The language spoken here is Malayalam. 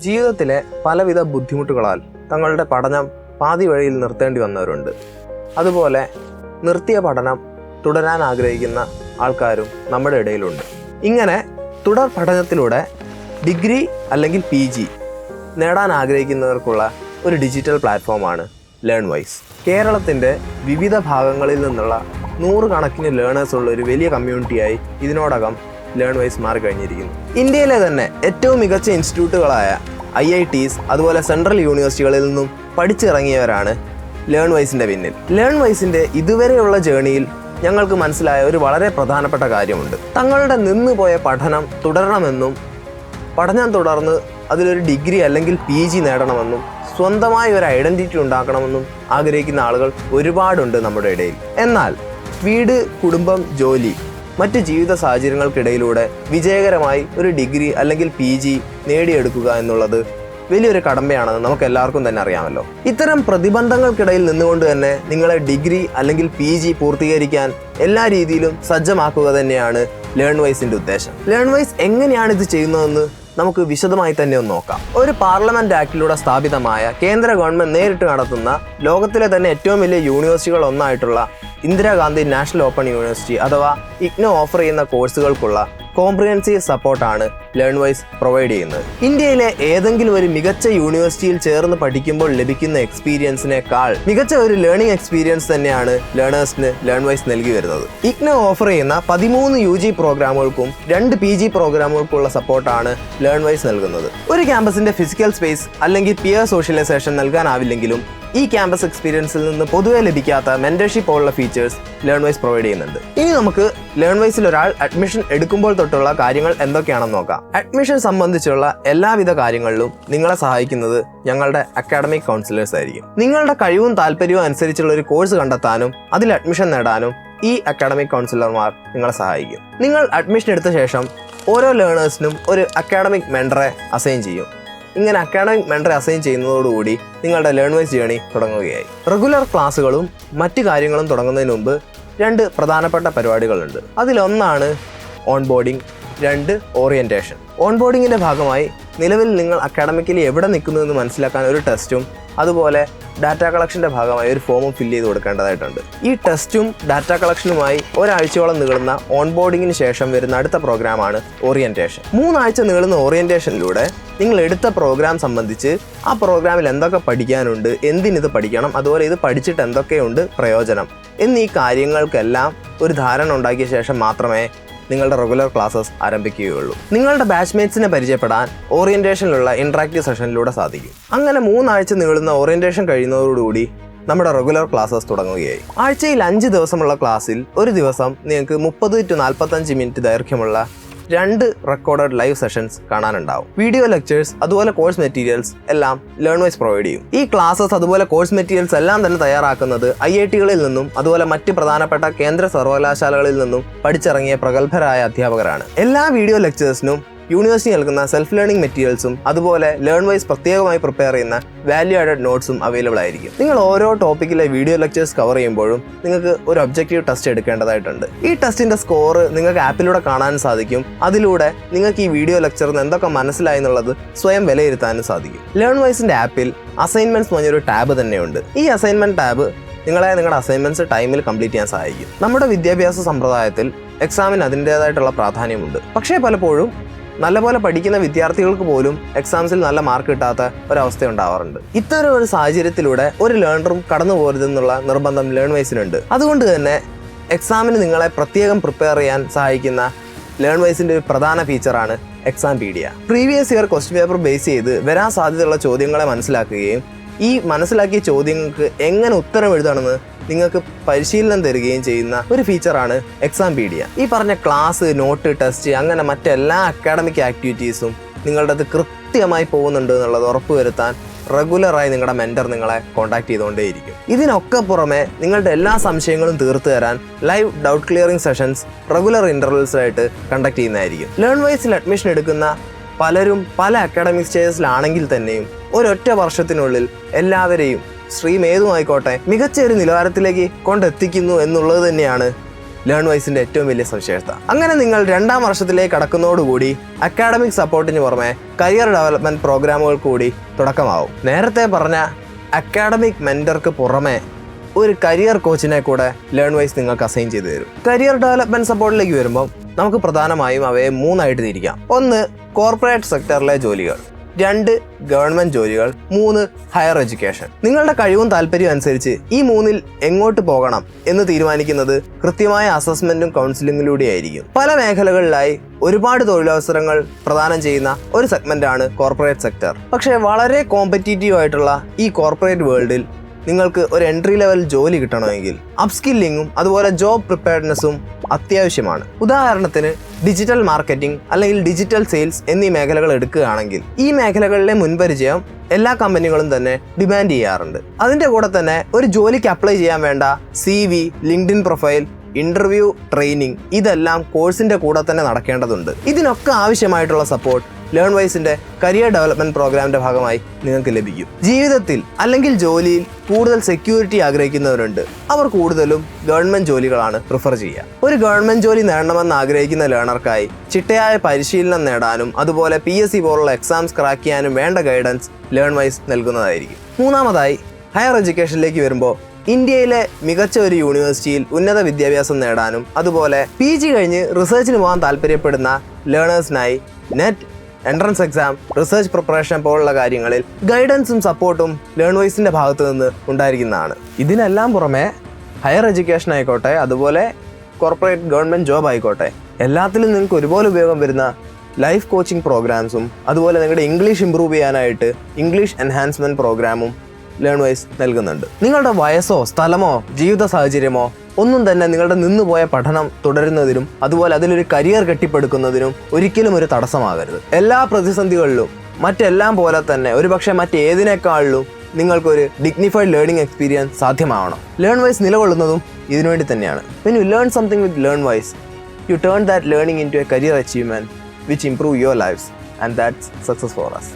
ജീവിതത്തിലെ പലവിധ ബുദ്ധിമുട്ടുകളാൽ തങ്ങളുടെ പഠനം പാതി വഴിയിൽ നിർത്തേണ്ടി വന്നവരുണ്ട്. അതുപോലെ നിർത്തിയ പഠനം തുടരാൻ ആഗ്രഹിക്കുന്ന ആൾക്കാരും നമ്മുടെ ഇടയിലുണ്ട്. ഇങ്ങനെ തുടർ പഠനത്തിലൂടെ ഡിഗ്രി അല്ലെങ്കിൽ PG നേടാൻ ആഗ്രഹിക്കുന്നവർക്കുള്ള ഒരു ഡിജിറ്റൽ പ്ലാറ്റ്ഫോമാണ് ലേൺവൈസ്. കേരളത്തിൻ്റെ വിവിധ ഭാഗങ്ങളിൽ നിന്നുള്ള 100 കണക്കിന് ലേണേഴ്സ് ഉള്ള ഒരു വലിയ കമ്മ്യൂണിറ്റിയായി ഇതിനോടകം ലേൺവൈസ് മാറിക്കഴിഞ്ഞിരിക്കുന്നു. ഇന്ത്യയിലെ തന്നെ ഏറ്റവും മികച്ച ഇൻസ്റ്റിറ്റ്യൂട്ടുകളായ IITs അതുപോലെ സെൻട്രൽ യൂണിവേഴ്സിറ്റികളിൽ നിന്നും പഠിച്ചിറങ്ങിയവരാണ് ലേൺവൈസിൻ്റെ പിന്നിൽ. ലേൺവൈസിൻ്റെ ഇതുവരെയുള്ള ജേണിയിൽ ഞങ്ങൾക്ക് മനസ്സിലായ ഒരു വളരെ പ്രധാനപ്പെട്ട കാര്യമുണ്ട്. തങ്ങളുടെ നിന്നുപോയ പഠനം തുടരണമെന്നും പഠനം തുടർന്ന് അതിലൊരു ഡിഗ്രി അല്ലെങ്കിൽ PG നേടണമെന്നും സ്വന്തമായ ഒരു ഐഡൻറ്റിറ്റി ഉണ്ടാക്കണമെന്നും ആഗ്രഹിക്കുന്ന ആളുകൾ ഒരുപാടുണ്ട് നമ്മുടെ ഇടയിൽ. എന്നാൽ വീട്, കുടുംബം, ജോലി, മറ്റ് ജീവിത സാഹചര്യങ്ങൾക്കിടയിലൂടെ വിജയകരമായി ഒരു ഡിഗ്രി അല്ലെങ്കിൽ PG നേടിയെടുക്കുക എന്നുള്ളത് വലിയൊരു കടമ്പയാണെന്ന് നമുക്ക് എല്ലാവർക്കും തന്നെ അറിയാമല്ലോ. ഇത്തരം പ്രതിബന്ധങ്ങൾക്കിടയിൽ നിന്നുകൊണ്ട് തന്നെ നിങ്ങളെ ഡിഗ്രി അല്ലെങ്കിൽ PG പൂർത്തീകരിക്കാൻ എല്ലാ രീതിയിലും സജ്ജമാക്കുക തന്നെയാണ് ലേൺവൈസിൻ്റെ ഉദ്ദേശം. ലേൺവൈസ് എങ്ങനെയാണ് ഇത് ചെയ്യുന്നതെന്ന് നമുക്ക് വിശദമായി തന്നെ ഒന്ന് നോക്കാം. ഒരു പാർലമെന്റ് ആക്ടിലൂടെ സ്ഥാപിതമായ കേന്ദ്ര ഗവൺമെന്റ് നേരിട്ട് നടത്തുന്ന ലോകത്തിലെ തന്നെ ഏറ്റവും വലിയ യൂണിവേഴ്സിറ്റികൾ ഒന്നായിട്ടുള്ള ഇന്ദിരാഗാന്ധി നാഷണൽ ഓപ്പൺ യൂണിവേഴ്സിറ്റി അഥവാ IGNOU ഓഫർ ചെയ്യുന്ന കോഴ്സുകൾക്കുള്ള കോംപ്രിഹെൻസീവ് സപ്പോർട്ടാണ് ലേൺവൈസ് പ്രൊവൈഡ് ചെയ്യുന്നത്. ഇന്ത്യയിലെ ഏതെങ്കിലും ഒരു മികച്ച യൂണിവേഴ്സിറ്റിയിൽ ചേർന്ന് പഠിക്കുമ്പോൾ ലഭിക്കുന്ന എക്സ്പീരിയൻസിനേക്കാൾ മികച്ച ഒരു ലേണിംഗ് എക്സ്പീരിയൻസ് തന്നെയാണ് ലേണേഴ്സിന് ലേൺവൈസ് നൽകി വരുന്നത്. IGNOU ഓഫർ ചെയ്യുന്ന 13 UG പ്രോഗ്രാമുകൾക്കും 2 PG പ്രോഗ്രാമുകൾക്കുള്ള സപ്പോർട്ടാണ് ലേൺവൈസ് നൽകുന്നത്. ഒരു ക്യാമ്പസിന്റെ ഫിസിക്കൽ സ്പേസ് അല്ലെങ്കിൽ പിയർ സോഷ്യലൈസേഷൻ നൽകാനാവില്ലെങ്കിലും ഈ ക്യാമ്പസ് എക്സ്പീരിയൻസിൽ നിന്ന് പൊതുവെ ലഭിക്കാത്ത മെന്റർഷിപ്പ് പോലുള്ള ഫീച്ചേഴ്സ് ലേൺവൈസ് പ്രൊവൈഡ് ചെയ്യുന്നുണ്ട്. ഇനി നമുക്ക് ലേൺവൈസിൽ ഒരാൾ അഡ്മിഷൻ എടുക്കുമ്പോൾ തൊട്ടുള്ള കാര്യങ്ങൾ എന്തൊക്കെയാണെന്ന് നോക്കാം. അഡ്മിഷൻ സംബന്ധിച്ചുള്ള എല്ലാവിധ കാര്യങ്ങളിലും നിങ്ങളെ സഹായിക്കുന്നത് ഞങ്ങളുടെ അക്കാഡമിക് കൗൺസിലേഴ്സ് ആയിരിക്കും. നിങ്ങളുടെ കഴിവും താല്പര്യവും അനുസരിച്ചുള്ള ഒരു കോഴ്സ് കണ്ടെത്താനും അതിൽ അഡ്മിഷൻ നേടാനും ഈ അക്കാഡമിക് കൗൺസിലർമാർ നിങ്ങളെ സഹായിക്കും. നിങ്ങൾ അഡ്മിഷൻ എടുത്ത ശേഷം ഓരോ ലേണേഴ്സിനും ഒരു അക്കാഡമിക് മെന്ററെ അസൈൻ ചെയ്യും. ഇങ്ങനെ അക്കാഡമിക് മെന്ററെ അസൈൻ ചെയ്യുന്നതോടുകൂടി നിങ്ങളുടെ ലേൺവൈസ് ജേണി തുടങ്ങുകയായി. റെഗുലർ ക്ലാസ്സുകളും മറ്റു കാര്യങ്ങളും തുടങ്ങുന്നതിന് മുമ്പ് 2 പ്രധാനപ്പെട്ട പരിപാടികളുണ്ട്. അതിലൊന്നാണ് ഓൺബോർഡിംഗ്, 2 ഓറിയന്റേഷൻ. ഓൺബോർഡിങ്ങിൻ്റെ ഭാഗമായി നിലവിൽ നിങ്ങൾ അക്കാഡമിക്കലി എവിടെ നിൽക്കുന്നു എന്ന് മനസ്സിലാക്കാൻ ഒരു ടെസ്റ്റും അതുപോലെ ഡാറ്റ കളക്ഷൻ്റെ ഭാഗമായി ഒരു ഫോമും ഫില്ല് ചെയ്ത് കൊടുക്കേണ്ടതായിട്ടുണ്ട്. ഈ ടെസ്റ്റും ഡാറ്റ കളക്ഷനുമായി ഒരാഴ്ചയോളം നീളുന്ന ഓൺബോർഡിങ്ങിന് ശേഷം വരുന്ന അടുത്ത പ്രോഗ്രാമാണ് ഓറിയന്റേഷൻ. 3 ആഴ്ച നീളുന്ന ഓറിയന്റേഷനിലൂടെ നിങ്ങൾ എടുത്ത പ്രോഗ്രാം സംബന്ധിച്ച് ആ പ്രോഗ്രാമിൽ എന്തൊക്കെ പഠിക്കാനുണ്ട്, എന്തിനിത് പഠിക്കണം, അതുപോലെ ഇത് പഠിച്ചിട്ട് എന്തൊക്കെയുണ്ട് പ്രയോജനം എന്നീ കാര്യങ്ങൾക്കെല്ലാം ഒരു ധാരണ ഉണ്ടാക്കിയ ശേഷം മാത്രമേ നിങ്ങളുടെ റെഗുലർ ക്ലാസ്സസ് ആരംഭിക്കുകയുള്ളൂ. നിങ്ങളുടെ ബാച്ച്മേറ്റ്സിനെ പരിചയപ്പെടാൻ ഓറിയന്റേഷനിലുള്ള ഇന്ററാക്റ്റീവ് സെഷനിലൂടെ സാധിക്കും. അങ്ങനെ 3 ആഴ്ച നീളുന്ന ഓറിയന്റേഷൻ കഴിയുന്നതോടുകൂടി നമ്മുടെ റെഗുലർ ക്ലാസ്സസ് തുടങ്ങുകയായി. ആഴ്ചയിൽ 5 ദിവസമുള്ള ക്ലാസ്സിൽ ഒരു ദിവസം നിങ്ങൾക്ക് 30 to 45 മിനിറ്റ് ദൈർഘ്യമുള്ള 2 റെക്കോർഡഡ് ലൈവ് സെഷൻസ് കാണാനുണ്ടാവും. വീഡിയോ ലെക്ചേഴ്സ് അതുപോലെ കോഴ്സ് മെറ്റീരിയൽസ് എല്ലാം ലേൺവൈസ് പ്രൊവൈഡ് ചെയ്യും. ഈ ക്ലാസ്സസ് അതുപോലെ കോഴ്സ് മെറ്റീരിയൽസ് എല്ലാം തന്നെ തയ്യാറാക്കുന്നത് IITകളിൽ നിന്നും അതുപോലെ മറ്റ് പ്രധാനപ്പെട്ട കേന്ദ്ര സർവകലാശാലകളിൽ നിന്നും പഠിച്ചിറങ്ങിയ പ്രഗത്ഭരായ അധ്യാപകരാണ്. എല്ലാ വീഡിയോ ലെക്ചേഴ്സിനും യൂണിവേഴ്സിറ്റി നൽകുന്ന സെൽഫ് ലേണിംഗ് മെറ്റീരിയൽസും അതുപോലെ ലേൺവൈസ് പ്രത്യേകമായി പ്രിപ്പയർ ചെയ്യുന്ന വാല്യൂ ആഡഡ് നോട്ട്സും അവൈലബിൾ ആയിരിക്കും. നിങ്ങൾ ഓരോ ടോപ്പിക്കിലെ വീഡിയോ ലെക്ചേഴ്സ് കവർ ചെയ്യുമ്പോഴും നിങ്ങൾക്ക് ഒരു ഒബ്ജക്റ്റീവ് ടെസ്റ്റ് എടുക്കേണ്ടതായിട്ടുണ്ട്. ഈ ടെസ്റ്റിന്റെ സ്കോർ നിങ്ങൾക്ക് ആപ്പിലൂടെ കാണാൻ സാധിക്കും. അതിലൂടെ നിങ്ങൾക്ക് ഈ വീഡിയോ ലെക്ചറിൽ നിന്ന് എന്തൊക്കെ മനസ്സിലായി എന്നുള്ളത് സ്വയം വിലയിരുത്താനും സാധിക്കും. ലേൺവൈസിന്റെ ആപ്പിൽ അസൈൻമെന്റ്സ് പറഞ്ഞൊരു ടാബ് തന്നെയുണ്ട്. ഈ അസൈൻമെന്റ് ടാബ് നിങ്ങളുടെ അസൈൻമെന്റ്സ് ടൈമിൽ കംപ്ലീറ്റ് ചെയ്യാൻ സഹായിക്കും. നമ്മുടെ വിദ്യാഭ്യാസ സമ്പ്രദായത്തിൽ എക്സാമിന് അതിൻ്റെതായിട്ടുള്ള പ്രാധാന്യമുണ്ട്. പക്ഷേ പലപ്പോഴും നല്ലപോലെ പഠിക്കുന്ന വിദ്യാർത്ഥികൾക്ക് പോലും എക്സാംസിൽ നല്ല മാർക്ക് കിട്ടാത്ത ഒരവസ്ഥ ഉണ്ടാവാറുണ്ട്. ഇത്തരം ഒരു സാഹചര്യത്തിലൂടെ ഒരു ലേണറും കടന്നു പോരുതെന്നുള്ള നിർബന്ധം ലേൺവൈസിനുണ്ട്. അതുകൊണ്ട് തന്നെ എക്സാമിന് നിങ്ങളെ പ്രത്യേകം പ്രിപ്പയർ ചെയ്യാൻ സഹായിക്കുന്ന ലേൺവൈസിൻ്റെ ഒരു പ്രധാന ഫീച്ചറാണ് Exampedia. Previous year question paper base ചെയ്ത് വരാൻ സാധ്യതയുള്ള ചോദ്യങ്ങളെ മനസ്സിലാക്കുകയും ഈ മനസ്സിലാക്കിയ ചോദ്യങ്ങൾക്ക് എങ്ങനെ ഉത്തരം എഴുതണമെന്ന് നിങ്ങൾക്ക് പരിശീലനം തരികയും ചെയ്യുന്ന ഒരു ഫീച്ചറാണ് എക്സാം പീഡിയ. ഈ പറഞ്ഞ ക്ലാസ്, നോട്ട്, ടെസ്റ്റ് അങ്ങനെ മറ്റെല്ലാ അക്കാഡമിക് ആക്ടിവിറ്റീസും നിങ്ങളുടെ അത് കൃത്യമായി പോകുന്നുണ്ട് എന്നുള്ളത് ഉറപ്പുവരുത്താൻ റെഗുലറായി നിങ്ങളുടെ മെന്റർ നിങ്ങളെ കോൺടാക്ട് ചെയ്തുകൊണ്ടേയിരിക്കും. ഇതിനൊക്കെ പുറമെ നിങ്ങളുടെ എല്ലാ സംശയങ്ങളും തീർത്തു തരാൻ live doubt clearing sessions regular ഇന്റർവെൽസായിട്ട് കണ്ടക്ട് ചെയ്യുന്നതായിരിക്കും. ലേൺവൈസിൽ അഡ്മിഷൻ എടുക്കുന്ന പലരും പല അക്കാഡമിക് സ്റ്റേജസിലാണെങ്കിൽ തന്നെയും ഒരൊറ്റ വർഷത്തിനുള്ളിൽ എല്ലാവരെയും സ്ട്രീം ഏതുമായിക്കോട്ടെ മികച്ച ഒരു നിലവാരത്തിലേക്ക് കൊണ്ടെത്തിക്കുന്നു എന്നുള്ളത് തന്നെയാണ് ലേൺവൈസിന്റെ ഏറ്റവും വലിയ സവിശേഷത. അങ്ങനെ നിങ്ങൾ 2ാം വർഷത്തിലേക്ക് കടക്കുന്നതോടുകൂടി അക്കാഡമിക് സപ്പോർട്ടിന് പുറമെ കരിയർ ഡെവലപ്മെന്റ് പ്രോഗ്രാമുകൾ കൂടി തുടക്കമാവും. നേരത്തെ പറഞ്ഞ അക്കാഡമിക് മെന്റർക്ക് പുറമെ ഒരു കരിയർ കോച്ചിനെ കൂടെ ലേൺവൈസ് നിങ്ങൾക്ക് അസൈൻ ചെയ്തു തരും. കരിയർ ഡെവലപ്മെന്റ് സപ്പോർട്ടിലേക്ക് വരുമ്പോൾ നമുക്ക് പ്രധാനമായും അവയെ 3 ആയിട്ട് തിരിക്കാം. 1 കോർപ്പറേറ്റ് സെക്ടറിലെ ജോലികൾ, 2 ഗവൺമെന്റ് ജോലികൾ, 3 ഹയർ എഡ്യൂക്കേഷൻ. നിങ്ങളുടെ കഴിവും താല്പര്യവും അനുസരിച്ച് ഈ 3ൽ എങ്ങോട്ട് പോകണം എന്ന് തീരുമാനിക്കുന്നത് കൃത്യമായ അസസ്മെന്റും കൗൺസിലിംഗിലൂടെ ആയിരിക്കും. പല മേഖലകളിലായി ഒരുപാട് തൊഴിലവസരങ്ങൾ പ്രദാനം ചെയ്യുന്ന ഒരു സെഗ്മെന്റാണ് കോർപ്പറേറ്റ് സെക്ടർ. പക്ഷേ വളരെ കോമ്പറ്റീറ്റീവ് ആയിട്ടുള്ള ഈ കോർപ്പറേറ്റ് വേൾഡിൽ നിങ്ങൾക്ക് ഒരു എൻട്രി ലെവൽ ജോലി കിട്ടണമെങ്കിൽ അപ്സ്കില്ലിങ്ങും അതുപോലെ ജോബ് പ്രിപ്പയർനെസ്സും അത്യാവശ്യമാണ്. ഉദാഹരണത്തിന് ഡിജിറ്റൽ മാർക്കറ്റിംഗ് അല്ലെങ്കിൽ ഡിജിറ്റൽ സെയിൽസ് എന്നീ മേഖലകൾ എടുക്കുകയാണെങ്കിൽ ഈ മേഖലകളിലെ മുൻപരിചയം എല്ലാ കമ്പനികളും തന്നെ ഡിമാൻഡ് ചെയ്യാറുണ്ട്. അതിൻ്റെ കൂടെ തന്നെ ഒരു ജോലിക്ക് അപ്ലൈ ചെയ്യാൻ വേണ്ട CV, LinkedIn profile, interview, training ഇതെല്ലാം കോഴ്സിന്റെ കൂടെ തന്നെ നടക്കേണ്ടതുണ്ട്. ഇതിനൊക്കെ ആവശ്യമായിട്ടുള്ള സപ്പോർട്ട് ലേൺവൈസിന്റെ കരിയർ ഡെവലപ്മെന്റ് പ്രോഗ്രാമിന്റെ ഭാഗമായി നിങ്ങൾക്ക് ലഭിക്കും. ജീവിതത്തിൽ അല്ലെങ്കിൽ ജോലിയിൽ കൂടുതൽ സെക്യൂരിറ്റി ആഗ്രഹിക്കുന്നവരുണ്ട്. അവർ കൂടുതലും ഗവൺമെന്റ് ജോലികളാണ് പ്രിഫർ ചെയ്യുക. ഒരു ഗവൺമെന്റ് ജോലി നേടണമെന്ന് ആഗ്രഹിക്കുന്ന ലേണർക്കായി ചിട്ടയായ പരിശീലനം നേടാനും അതുപോലെ PSC പോലുള്ള എക്സാംസ് ക്രാക്ക് ചെയ്യാനും വേണ്ട ഗൈഡൻസ് ലേൺവൈസ് നൽകുന്നതായിരിക്കും. 3ാമതായി ഹയർ എഡ്യൂക്കേഷനിലേക്ക് വരുമ്പോൾ ഇന്ത്യയിലെ മികച്ച ഒരു യൂണിവേഴ്സിറ്റിയിൽ ഉന്നത വിദ്യാഭ്യാസം നേടാനും അതുപോലെ PG കഴിഞ്ഞ് റിസർച്ചിന് പോകാൻ താല്പര്യപ്പെടുന്ന ലേണേഴ്സിനായി NET, entrance exam, research preparation പോലുള്ള കാര്യങ്ങളിൽ ഗൈഡൻസും സപ്പോർട്ടും ലേൺവൈസിന്റെ ഭാഗത്തു നിന്ന് ഉണ്ടായിരിക്കുന്നതാണ്. ഇതിനെല്ലാം പുറമെ ഹയർ എഡ്യൂക്കേഷൻ ആയിക്കോട്ടെ അതുപോലെ കോർപ്പറേറ്റ് ഗവൺമെന്റ് ജോബ് ആയിക്കോട്ടെ എല്ലാത്തിലും നിങ്ങൾക്ക് ഒരുപോലെ ഉപയോഗം വരുന്ന ലൈഫ് കോച്ചിങ് പ്രോഗ്രാംസും അതുപോലെ നിങ്ങളുടെ ഇംഗ്ലീഷ് ഇംപ്രൂവ് ചെയ്യാനായിട്ട് ഇംഗ്ലീഷ് എൻഹാൻസ്മെന്റ് പ്രോഗ്രാമും ലേൺവൈസ് നൽകുന്നുണ്ട്. നിങ്ങളുടെ വയസ്സോ സ്ഥലമോ ജീവിത സാഹചര്യമോ ഒന്നും തന്നെ നിങ്ങളുടെ നിന്നുപോയ പഠനം തുടരുന്നതിനും അതുപോലെ അതിലൊരു കരിയർ കെട്ടിപ്പടുക്കുന്നതിനും ഒരിക്കലും ഒരു തടസ്സമാകരുത്. എല്ലാ പ്രതിസന്ധികളിലും മറ്റെല്ലാം പോലെ തന്നെ ഒരുപക്ഷെ മറ്റേതിനേക്കാളിലും നിങ്ങൾക്കൊരു ഡിഗ്നിഫൈഡ് ലേണിംഗ് എക്സ്പീരിയൻസ് സാധ്യമാവണം. ലേൺവൈസ് നിലകൊള്ളുന്നതും ഇതിനുവേണ്ടി തന്നെയാണ്. When you learn something with Learnwise, you turn that learning into a career achievement which improve your lives, and that's success for us.